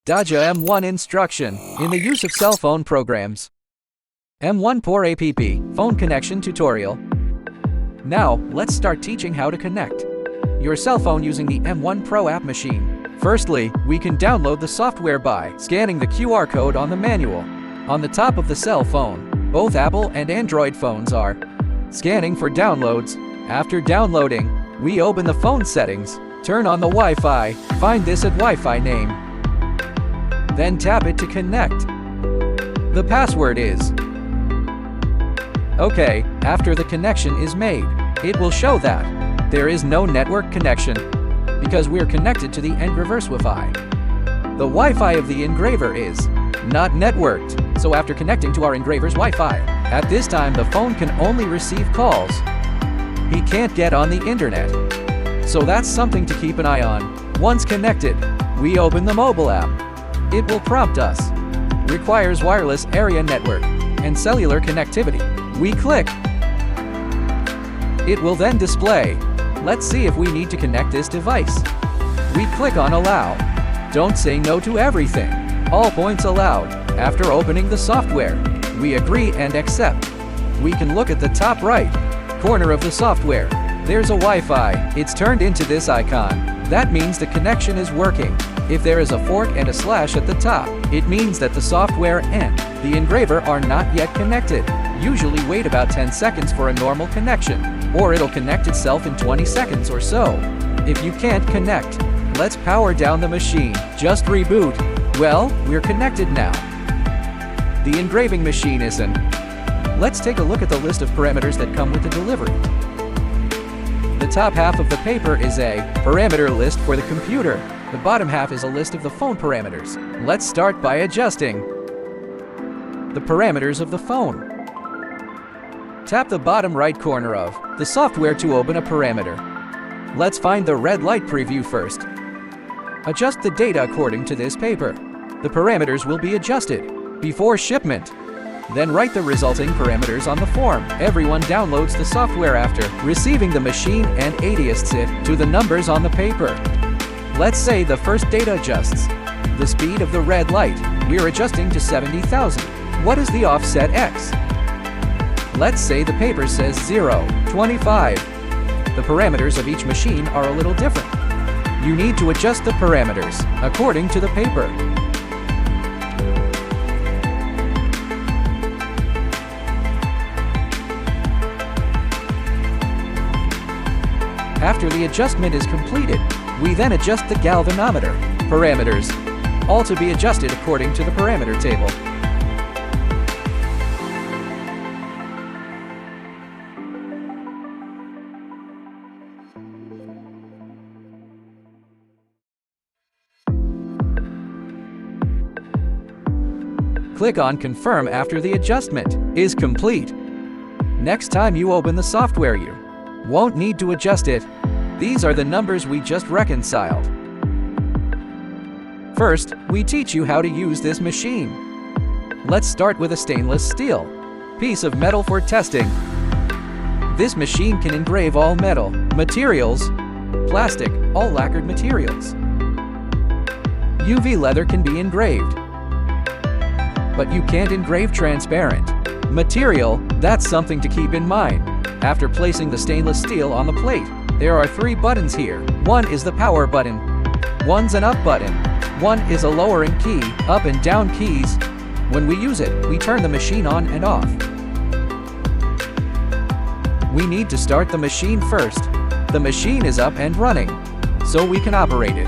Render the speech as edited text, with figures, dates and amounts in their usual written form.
DAJA M1 instruction in the use of cell phone programs. M1 Poor App phone connection tutorial. Now, let's start teaching how to connect your cell phone using the M1 Pro app machine. Firstly, we can download the software by scanning the QR code on the manual. On the top of the cell phone, both Apple and Android phones are scanning for downloads. After downloading, we open the phone settings, turn on the Wi-Fi, find this at Wi-Fi name, then tap it to connect. The password is OK. After the connection is made, it will show that there is no network connection because we're connected to the engraver's Wi-Fi. The Wi-Fi of the engraver is not networked, so after connecting to our engraver's Wi-Fi, at this time the phone can only receive calls. He can't get on the internet. So that's something to keep an eye on. Once connected, we open the mobile app. It will prompt us. Requires wireless area network and cellular connectivity. We click. It will then display. Let's see if we need to connect this device. We click on Allow. Don't say no to everything. All points allowed. After opening the software, we agree and accept. We can look at the top right corner of the software. There's a Wi-Fi. It's turned into this icon. That means the connection is working. If there is a fork and a slash at the top, it means that the software and the engraver are not yet connected. Usually wait about 10 seconds for a normal connection, or it'll connect itself in 20 seconds or so. If you can't connect, let's power down the machine. Just reboot. Well, we're connected now. The engraving machine isn't. Let's take a look at the list of parameters that come with the delivery. The top half of the paper is a parameter list for the computer. The bottom half is a list of the phone parameters. Let's start by adjusting the parameters of the phone. Tap the bottom right corner of the software to open a parameter. Let's find the red light preview first. Adjust the data according to this paper. The parameters will be adjusted before shipment. Then write the resulting parameters on the form. Everyone downloads the software after receiving the machine and adjusts it to the numbers on the paper. Let's say the first data adjusts the speed of the red light. We're adjusting to 70,000. What is the offset X? Let's say the paper says 0, 25. The parameters of each machine are a little different. You need to adjust the parameters according to the paper. After the adjustment is completed, we then adjust the galvanometer parameters, all to be adjusted according to the parameter table. Click on Confirm after the adjustment is complete. Next time you open the software, you won't need to adjust it. These are the numbers we just reconciled. First, we teach you how to use this machine. Let's start with a stainless steel piece of metal for testing. This machine can engrave all metal materials, plastic, all lacquered materials. UV leather can be engraved, but you can't engrave transparent material. That's something to keep in mind. After placing the stainless steel on the plate, there are 3 buttons here. One is the power button. One's an up button. One is a lowering key, up and down keys. When we use it, we turn the machine on and off. We need to start the machine first. The machine is up and running, so we can operate it.